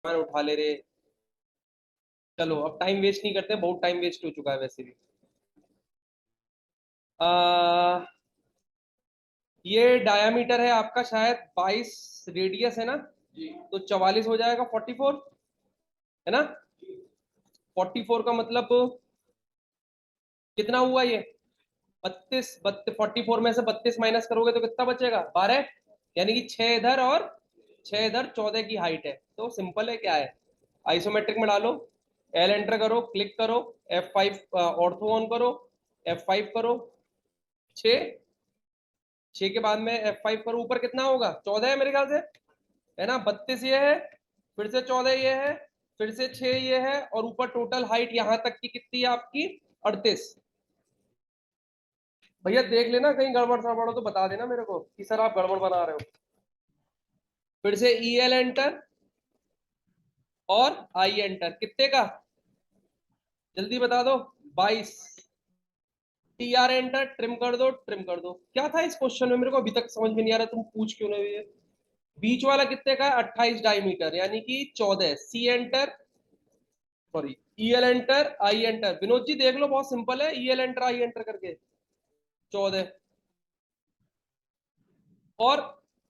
उठा ले रे। चलो अब टाइम वेस्ट नहीं करते, बहुत टाइम वेस्ट हो चुका है वैसे भी। आ, ये डायामीटर है आपका शायद 22, रेडियस है ना? तो 44 हो जाएगा, 44 है ना? 44 का मतलब कितना हुआ ये? 32, 44 में से 32 माइनस करोगे तो कितना बचेगा? 12। यानी कि 6 इधर और 6 इधर, 14 की हाइट है। तो सिंपल है, क्या है, आइसोमेट्रिक में डालो, एल एंटर करो, क्लिक करो, F5 ऑर्थो ऑन करो, F5 करो, 6, 6 के बाद में F5 करो, ऊपर कितना होगा? 14 है मेरे ख्याल से, है ना? 32 ये है, फिर से 14 ये है, फिर से 6 ये है, और ऊपर टोटल हाइट यहां तक की कितनी है आपकी? 38। भैया देख लेना, कहीं गड़बड़ सड़बड़ हो तो बता देना मेरे को कि सर आप गड़बड़ बना रहे हो। फिर से EL एंटर और I एंटर, कितने का? जल्दी बता दो। 22। TR एंटर, ट्रिम कर दो, ट्रिम कर दो। क्या था इस क्वेश्चन में, मेरे को अभी तक समझ में नहीं आ रहा, तुम पूछ क्यों नहीं है? बीच वाला कितने का है? 28 डायमीटर, यानी कि 14। C enter, sorry, EL enter, I enter. Vinod ji देख लो, बहुत सिंपल है, EL एंटर I एंटर करके 14। और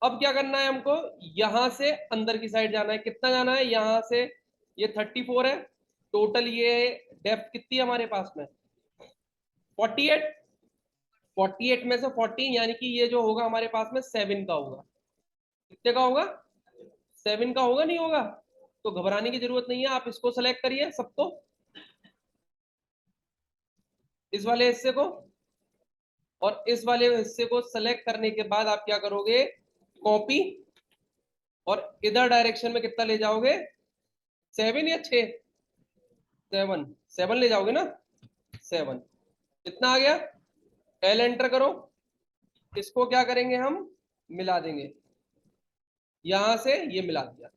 अब क्या करना है हमको? यहां से अंदर की साइड जाना है। कितना जाना है यहां से? ये 34 है टोटल। ये डेप्थ कितनी है हमारे पास में? 48। 48 में से 14, यानी कि ये जो होगा हमारे पास में 7 का होगा। कितने का होगा? 7 का होगा, नहीं होगा? तो घबराने की जरूरत नहीं है, आप इसको सेलेक्ट करिए सबको, इस वाले हिस्से को, और इस वाले हिस्से को सेलेक्ट करने के बाद आप क्या करोगे? कॉपी, और इधर डायरेक्शन में कितना ले जाओगे? 7 या 6? 7, 7 ले जाओगे ना? 7 कितना आ गया? एल एंटर करो, इसको क्या करेंगे हम? मिला देंगे, यहां से ये मिला दिया।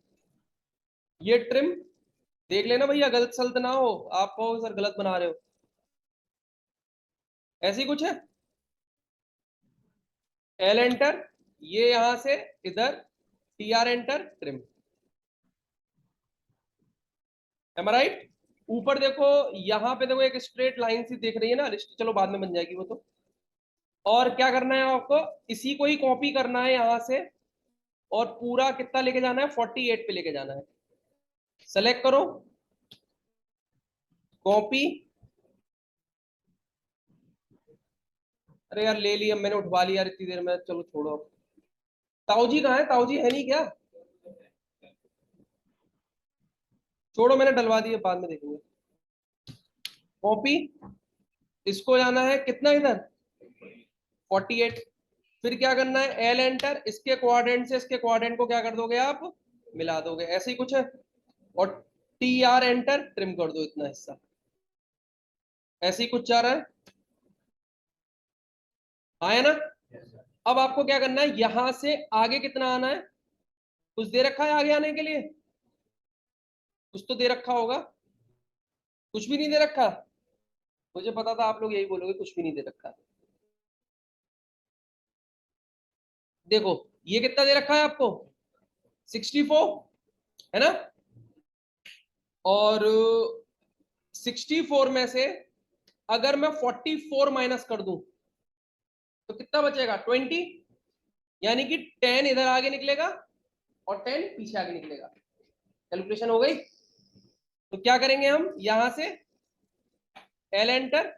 ये ट्रिम देख लेना भैया, गलत सलत ना हो, आप कहो सर गलत बना रहे हो, ऐसी कुछ है। एल एंटर, ये यहां से इधर, TR enter, trim. M right? ऊपर देखो, यहां पे देखो एक स्ट्रेट लाइन सी देख रही है ना, चलो बाद में बन जाएगी वो तो। और क्या करना है आपको? इसी को ही कॉपी करना है यहां से, और पूरा कितना लेके जाना है? 48 पे लेके जाना है। सेलेक्ट करो, कॉपी, अरे यार ले लिया मैंने, उठवा लिया यार इतनी देर में, चलो छोड़ो। ताऊ जी कहाँ है? ताऊ जी है नहीं क्या? छोड़ो, मैंने डलवा दिए, बाद में देखेंगे। कॉपी, इसको जाना है कितना इधर? 48। फिर क्या करना है? एल एंटर, इसके क्वाड्रेंट से इसके क्वाड्रेंट को क्या कर दोगे आप? मिला दोगे, ऐसे ही कुछ है। और TR एंटर, ट्रिम कर दो इतना हिस्सा, ऐसे ही कुछ जा रहा है, आया ना? अब आपको क्या करना है? यहां से आगे कितना आना है? कुछ दे रखा है आगे आने के लिए? कुछ तो दे रखा होगा। कुछ भी नहीं दे रखा? मुझे पता था आप लोग यही बोलोगे, कुछ भी नहीं दे रखा। देखो, ये कितना दे रखा है आपको? 64, है ना? और 64 में से अगर मैं 44 माइनस कर दूं तो कितना बचेगा? 20। यानी कि 10 इधर आगे निकलेगा और 10 पीछे आगे निकलेगा। कैलकुलेशन हो गई? तो क्या करेंगे हम? यहां से एल एंटर,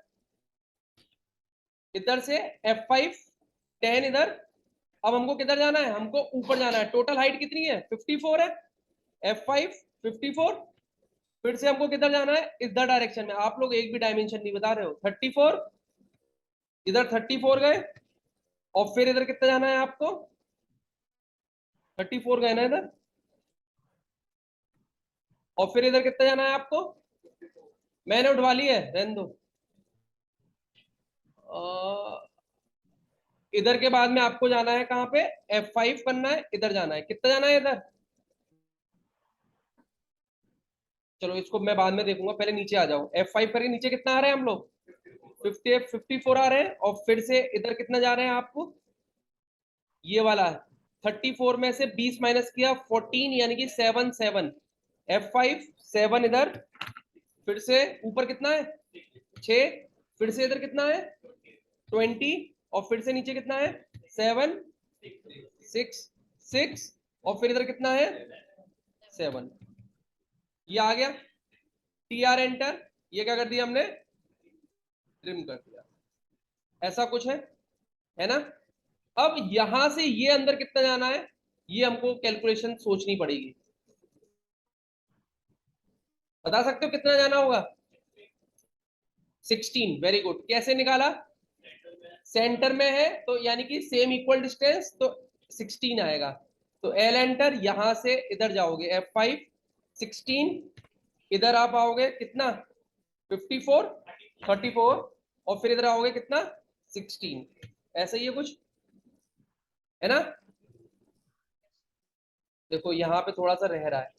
इधर से F5, 10 इधर। अब हमको किधर जाना है? हमको ऊपर जाना है। टोटल हाइट कितनी है? 54 है। F5, 54। फिर से हमको किधर जाना है? इधर डायरेक्शन में। आप लोग एक भी डायमेंशन नहीं बता रहे हो। 34, इधर 34 गए, और फिर इधर कितना जाना है आपको? 34 गए ना इधर, और फिर इधर कितना जाना है आपको? मैंने उठवा ली है, रहने दो। इधर के बाद में आपको जाना है कहाँ पे? F5 करना है, इधर जाना है। कितना जाना है इधर? चलो इसको मैं बाद में देखूंगा, पहले नीचे आ जाओ। F5 करके नीचे कितना आ रहे हैं हम लोग? 54 आ रहे हैं। और फिर से इधर कितना जा रहे हैं आपको? ये वाला 34 में से 20 माइनस किया, 14, यानी कि 7, 7। F5 7 इधर, फिर से ऊपर कितना है 6, फिर से इधर कितना है 20, और फिर से नीचे कितना है 7 6 6, और फिर इधर कितना है 7। ये आ गया TR एंटर, ये क्या कर दिया हमने ट्रिम कर दिया। ऐसा कुछ है ना। अब यहां से ये अंदर कितना जाना है ये हमको कैलकुलेशन सोचनी पड़ेगी। बता सकते हो कितना जाना होगा 16। Very good. कैसे निकाला सेंटर में है तो यानी कि सेम इक्वल डिस्टेंस तो 16 आएगा। तो एल एंटर, यहां से इधर जाओगे F5 16, इधर आप आओगे कितना 54 34, और फिर इधर आओगे कितना 16। ऐसा ही है कुछ, है ना। देखो यहां पे थोड़ा सा रह रहा है,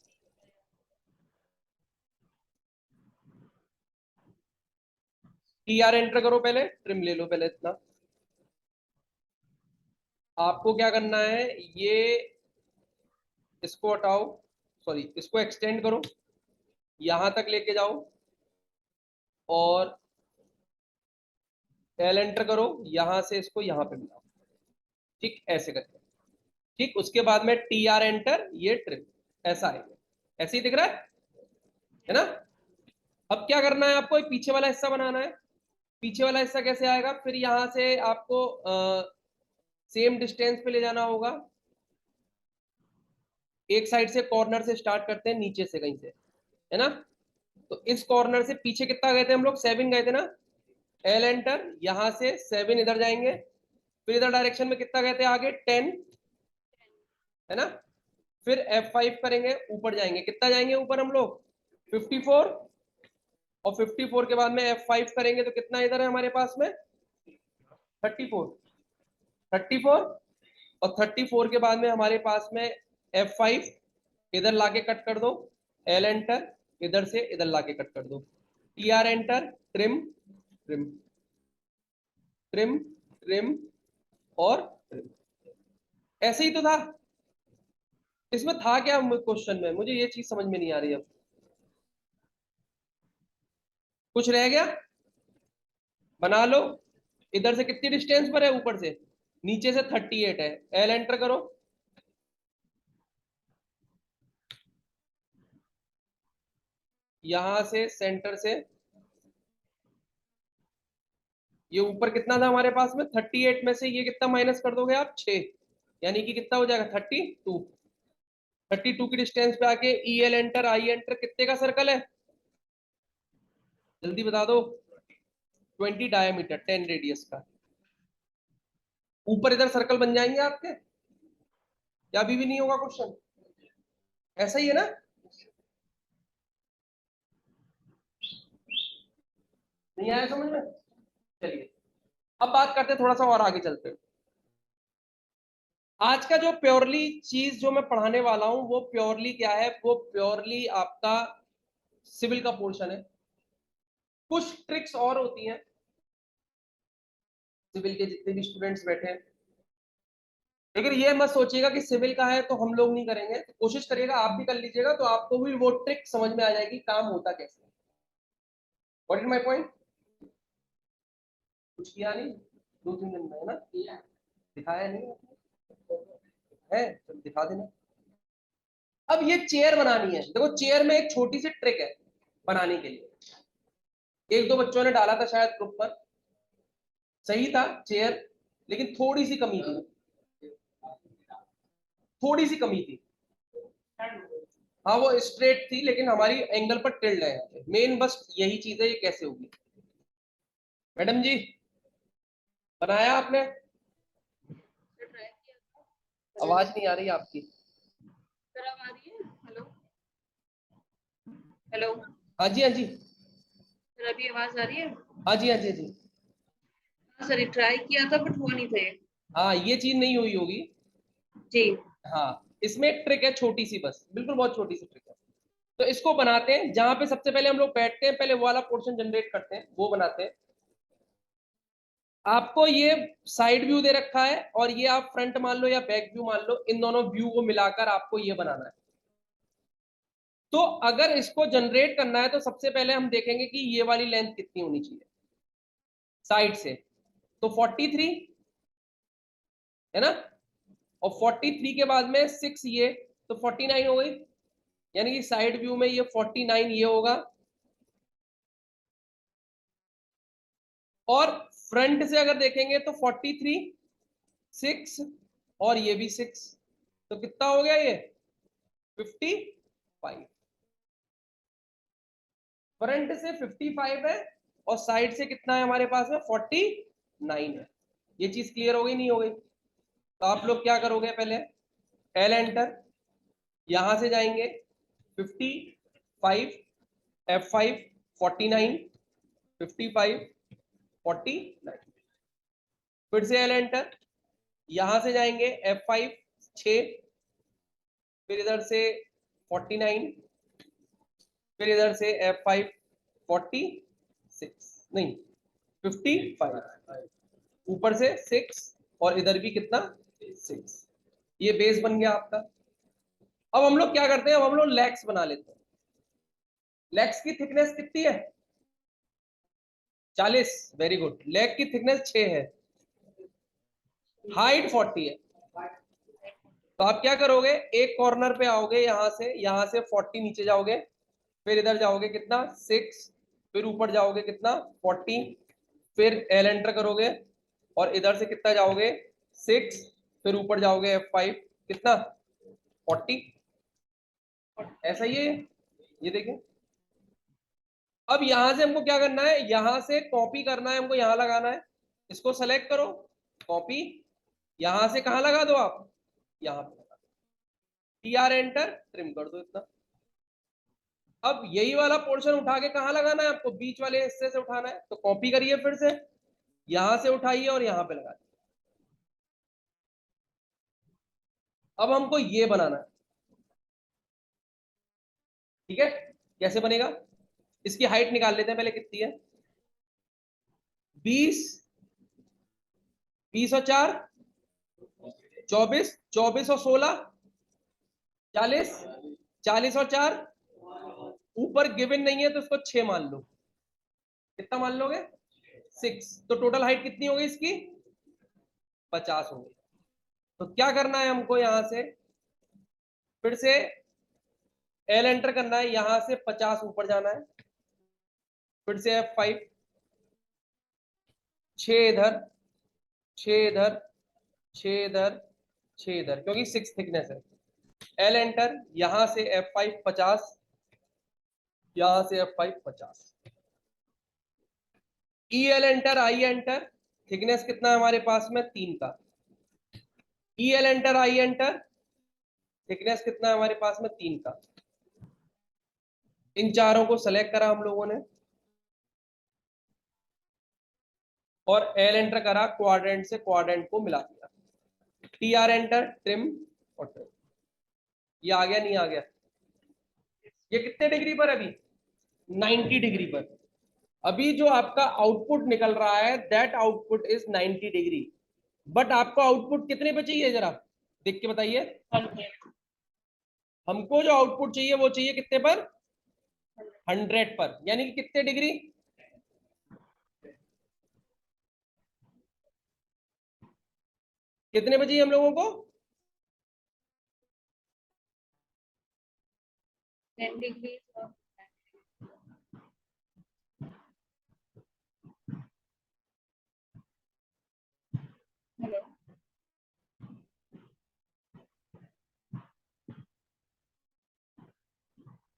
TR एंटर करो, पहले ट्रिम ले लो पहले इतना। आपको क्या करना है, ये इसको हटाओ, सॉरी इसको एक्सटेंड करो, यहां तक लेके जाओ, और एल एंटर करो, यहां से इसको यहां पे मिलाओ। ठीक, ऐसे करके। ठीक, उसके बाद में TR एंटर, ये ट्रिम, ऐसा आएगा। ऐसे ही दिख रहा है ना। अब क्या करना है आपको, पीछे वाला हिस्सा बनाना है। पीछे वाला हिस्सा कैसे आएगा, फिर यहां से आपको सेम डिस्टेंस पे ले जाना होगा। एक साइड से कॉर्नर से स्टार्ट करते हैं, नीचे से कहीं से, है ना। तो इस कॉर्नर से पीछे कितना गए थे हम लोग 7 गए थे ना। एल एंटर, यहां से 7 इधर जाएंगे, फिर इधर डायरेक्शन में कितना गए थे आगे 10, है ना। फिर F5 करेंगे, ऊपर जाएंगे, कितना जाएंगे ऊपर हम लोग 54, और 54 के बाद में F5 करेंगे तो कितना इधर है हमारे पास में 34 34, और 34 के बाद में हमारे पास में F5 इधर लाके कट कर दो, एल एंटर, इधर से इधर लाके कट कर दो, TR enter, trim trim trim trim और ट्रिम। ऐसे ही तो था, इसमें था क्या क्वेश्चन में, मुझे ये चीज समझ में नहीं आ रही अब। कुछ रह गया, बना लो। इधर से कितनी डिस्टेंस पर है, ऊपर से नीचे से 38 है। एल एंटर करो, यहां से सेंटर से ये ऊपर कितना था हमारे पास में 38 में से ये कितना माइनस कर दोगे आप 6, यानी कि कितना हो जाएगा 32। 32 की डिस्टेंस पे आके E L enter I enter, कितने का सर्कल है जल्दी बता दो 20 डायमीटर 10 रेडियस का। ऊपर इधर सर्कल बन जाएंगे आपके, या अभी भी नहीं होगा क्वेश्चन, ऐसा ही है ना। नहीं आया समझ में, चलिए अब बात करते हैं, थोड़ा सा और आगे चलते हैं। आज का जो प्योरली चीज जो मैं पढ़ाने वाला हूं वो प्योरली क्या है, वो प्योरली आपका सिविल का पोर्शन है। कुछ ट्रिक्स और होती हैं, सिविल के जितने भी स्टूडेंट्स बैठे हैं, लेकिन ये मत सोचिएगा कि सिविल का है तो हम लोग नहीं करेंगे, तो कोशिश करिएगा आप भी कर लीजिएगा, तो आपको भी वो ट्रिक समझ में आ जाएगी काम होता कैसे। व्हाट इज माय पॉइंट, कुछ किया नहीं 2-3 दिन में, है ना, दिखाया नहीं है, तो दिखा देना। अब ये चेयर बनानी है, देखो चेयर में एक छोटी सी ट्रिक है बनाने के लिए, एक दो बच्चों ने डाला था शायद ग्रुप पर, सही था चेयर, लेकिन थोड़ी सी कमी थी, थोड़ी सी कमी थी। हाँ वो स्ट्रेट थी, लेकिन हमारी एंगल पर टिल्ड है यहाँ पे, मेन बस यही चीज है, ये कैसे होगी। मैडम जी बनाया आपने, आवाज नहीं आ रही आपकी। सर अब आ रही है, हेलो हेलो। हाँ जी हाँ जी, सर अभी आवाज आ रही है। हाँ जी हाँ जी हाँ जी। हाँ सर, ट्राई किया था बट हुआ नहीं था ये। हाँ ये चीज नहीं हुई होगी। जी हाँ इसमें एक ट्रिक है छोटी सी, बस बिल्कुल बहुत छोटी सी ट्रिक है। तो इसको बनाते हैं, जहां पे सबसे पहले हम लोग बैठते हैं, पहले वो वाला पोर्शन जनरेट करते हैं, वो बनाते हैं। आपको ये साइड व्यू दे रखा है, और ये आप फ्रंट मान लो या बैक व्यू मान लो, इन दोनों व्यू को मिलाकर आपको ये बनाना है। तो अगर इसको जनरेट करना है तो सबसे पहले हम देखेंगे कि ये वाली लेंथ कितनी होनी चाहिए साइड से, तो 43 है ना, और 43 के बाद में 6 ये, तो 49 हो गई, यानी कि साइड व्यू में ये 49 ये होगा, और फ्रंट से अगर देखेंगे तो 43 6 और ये भी 6, तो कितना हो गया ये 55। फ्रंट से 55 है और साइड से कितना है हमारे पास में 49 है। ये चीज क्लियर हो गई नहीं हो गई? तो आप लोग क्या करोगे, पहले एल एंटर, यहां से जाएंगे 55 F5 49 55 49, फिर से एल एंटर, यहां से जाएंगे F5 6, फिर इधर से 49, फिर इधर से F5 46 नहीं 55, ऊपर से 6 और इधर भी कितना 6, ये बेस बन गया आपका। अब हम लोग क्या करते हैं, अब हम लोग लेग्स बना लेते हैं। लेग्स की थिकनेस कितनी है 40, वेरी गुड। लेग की थिकनेस 6 है, हाइट 40 है, तो आप क्या करोगे, एक कॉर्नर पे आओगे, यहां से 40 नीचे जाओगे, फिर इधर जाओगे कितना 6, फिर ऊपर जाओगे कितना 40, फिर एल एंटर करोगे और इधर से कितना जाओगे 6, फिर ऊपर जाओगे F5 कितना 40, ऐसा ही है ये देखिए। अब यहां से हमको क्या करना है, यहां से कॉपी करना है हमको, यहां लगाना है, इसको सेलेक्ट करो, कॉपी, यहां से कहां लगा दो आप, यहां पे लगा दो, TR एंटर, ट्रिम कर दो इतना। अब यही वाला पोर्शन उठा के कहां लगाना है आपको, बीच वाले हिस्से से उठाना है, तो कॉपी करिए, फिर से यहां से उठाइए और यहां पे लगा दीजिए। अब हमको ये बनाना है, ठीक है, कैसे बनेगा, इसकी हाइट निकाल लेते हैं पहले कितनी है, 20 20 और 4 24, 24 और 16 40, 40 और 4, ऊपर गिवन नहीं है तो इसको 6 मान लो, कितना मान लोगे 6, तो टोटल हाइट कितनी हो गई इसकी 50 हो गई। तो क्या करना है हमको, यहां से फिर से एल एंटर करना है, यहां से 50 ऊपर जाना है, फिर से F5 6 इधर 6 इधर 6 इधर 6 इधर, क्योंकि 6 थिकनेस है, एल एंटर, यहां से F5 50, यहां से F5 50, E L enter, I enter, thickness कितना है हमारे पास में 3 का, E L enter, I enter, thickness कितना है हमारे पास में 3 का। इन चारों को सेलेक्ट करा हम लोगों ने और एल एंटर करा, क्वाड्रेंट से क्वाड्रेंट को मिला दिया, टी आर एंटर, ट्रिम और ट्रिम, ये आ गया नहीं आ गया, ये कितने डिग्री पर अभी 90 डिग्री पर। अभी जो आपका आउटपुट निकल रहा है that output is 90 degree, but आपको आउटपुट कितने पे चाहिए जरा देख के बताइए, हमको जो आउटपुट चाहिए वो चाहिए कितने पर 100 पर, यानी कि कितने डिग्री, कितने बजे हम लोगों को 10 degrees of hello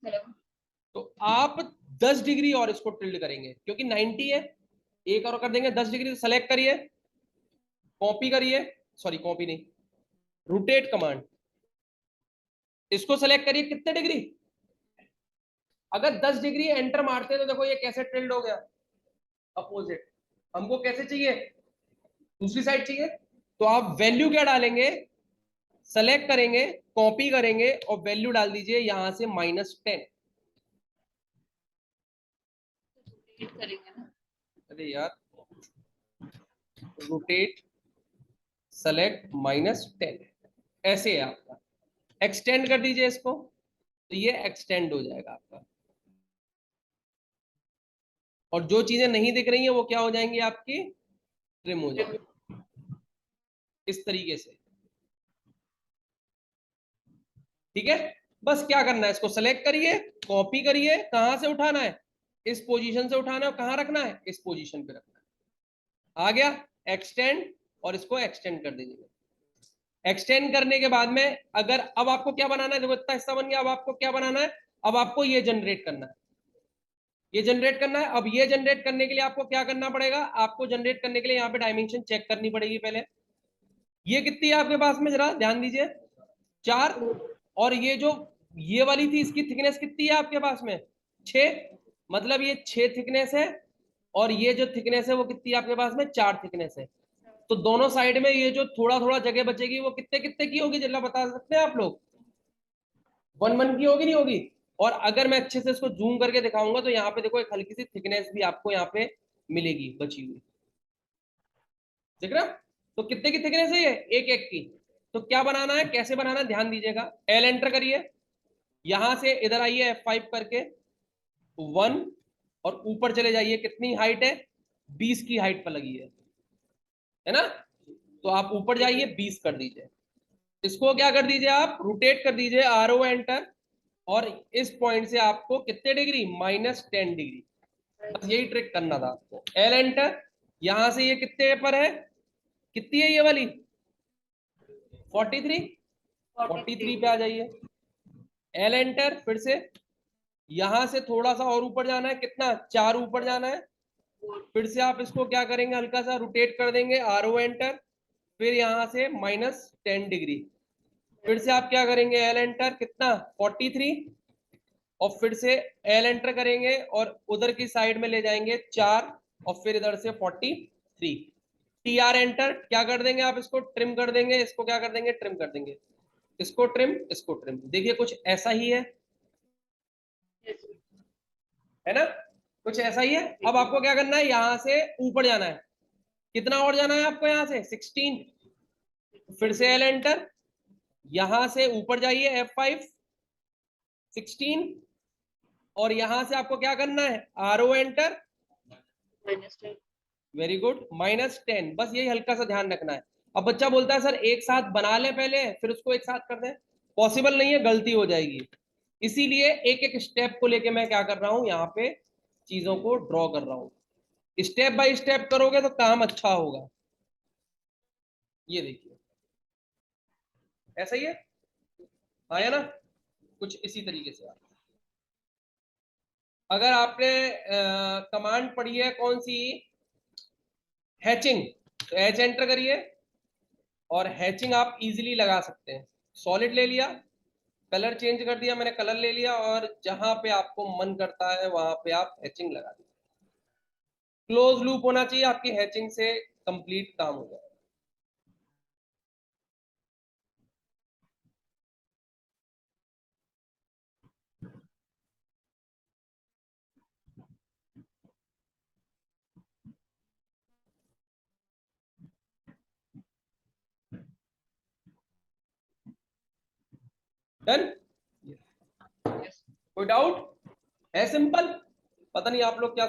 hello तो आप 10 डिग्री और इसको टिल्ड करेंगे क्योंकि 90 है, एक और कर देंगे 10 डिग्री, सेलेक्ट करिए, कॉपी करिए, सॉरी कॉपी नहीं, रोटेट कमांड, इसको सेलेक्ट करिए कितने डिग्री, अगर 10 डिग्री एंटर मारते हैं तो देखो ये कैसे टिल्ड हो गया अपोजिट, हमको कैसे चाहिए दूसरी साइड चाहिए, तो आप वैल्यू क्या डालेंगे, सेलेक्ट करेंगे, कॉपी करेंगे और वैल्यू डाल दीजिए यहां से -10। rotate करेंगे ना, अरे यार, रोटेट सेलेक्ट -10 ऐसे है आपका, एक्सटेंड कर दीजिए इसको, तो ये एक्सटेंड हो जाएगा आपका, और जो चीजें नहीं दिख रही हैं वो क्या हो जाएंगी आपकी, ट्रिम हो जाएंगी, इस तरीके से। ठीक है, बस क्या करना है, इसको सेलेक्ट करिए, कॉपी करिए, कहां से उठाना है, इस पोजीशन से उठाना है, और कहां रखना है, इस पोजीशन पे रखना है। आ गया, एक्सटेंड, और इसको एक्सटेंड कर दीजिए। एक्सटेंड करने के बाद में अगर अब आपको क्या बनाना है, देखो इतना हिस्सा बन गया, अब आपको क्या बनाना है, अब आपको ये जनरेट करना है, ये जनरेट करना है। अब ये जनरेट करने के लिए आपको क्या करना पड़ेगा, आपको जनरेट करने के लिए यहाँ पे डायमेंशन चेक करनी पड़ेगी पहले। ये कितनी है आपके पास में, जरा ध्यान दीजिए, 4। और ये जो ये वाली थी, इसकी थिकनेस कितनी है आपके पास में, 6। मतलब ये 6 थिकनेस है, और ये जो थिकनेस है वो कितनी है आपके पास में, 4 थिकनेस है। तो दोनों साइड में ये जो थोड़ा थोड़ा जगह बचेगी वो कितने कितने की होगी, जरा बता सकते हैं आप लोग, 1 1 की होगी, नहीं होगी। और अगर मैं अच्छे से इसको जूम करके दिखाऊंगा तो यहाँ पे देखो एक हल्की सी थिकनेस भी आपको यहाँ पे मिलेगी बची हुई, देख रहे हो। तो कितने की थिकनेस है ये, 1 1 की। तो क्या बनाना है, कैसे बनाना है, ध्यान दीजिएगा। एल एंटर करिए, यहां से इधर आइए F5 करके 1, और ऊपर चले जाइए, कितनी हाइट है, 20 की हाइट पर लगी है ना। तो आप ऊपर जाइए, 20 कर दीजिए। इसको क्या कर दीजिए, आप रोटेट कर दीजिए, RO एंटर, और इस पॉइंट से आपको कितने डिग्री, -10 डिग्री। बस यही ट्रिक करना था आपको। एल एंटर, यहां से ये कितने पर है, कितनी है ये वाली, 43 पे आ जाइए। एल एंटर, फिर से यहां से थोड़ा सा और ऊपर जाना है, कितना, 4 ऊपर जाना है। फिर से आप इसको क्या करेंगे, हल्का सा रोटेट कर देंगे, RO एंटर, फिर यहां से -10 डिग्री। फिर से आप क्या करेंगे, एल एंटर, कितना, 43, और फिर से एल एंटर करेंगे, और उधर की साइड में ले जाएंगे 4, और फिर इधर से 43। TR एंटर, क्या कर देंगे आप, इसको ट्रिम कर देंगे, इसको क्या कर देंगे, ट्रिम कर देंगे, इसको ट्रिम, इसको ट्रिम। देखिए कुछ ऐसा ही है ना, कुछ ऐसा ही है। अब आपको क्या करना है, यहां से ऊपर जाना है, कितना और जाना है आपको, यहां से 16। फिर से एल एंटर, यहां से ऊपर जाइए, F5, 16, और यहां से आपको क्या करना है, RO एंटर, वेरी गुड, -10। बस यही हल्का सा ध्यान रखना है। अब बच्चा बोलता है सर एक साथ बना ले पहले फिर उसको एक साथ कर दें, पॉसिबल नहीं है, गलती हो जाएगी। इसीलिए एक एक स्टेप को लेके मैं क्या कर रहा हूं, यहाँ पे चीजों को ड्रॉ कर रहा हूं। स्टेप बाय स्टेप करोगे तो काम अच्छा होगा। ये देखिए, ऐसा ही है, आया ना, कुछ इसी तरीके से। आप अगर आपने कमांड पढ़ी है कौन सी, हैचिंग, तो H एंटर करिए, और हैचिंग आप इजीली लगा सकते हैं। सॉलिड ले लिया, कलर चेंज कर दिया मैंने, कलर ले लिया, और जहां पे आपको मन करता है वहां पे आप हैचिंग लगा दीजिए। क्लोज लूप होना चाहिए, आपकी हैचिंग से कंप्लीट काम हो जाए। डन, कोई डाउट है, सिंपल। पता नहीं आप लोग क्या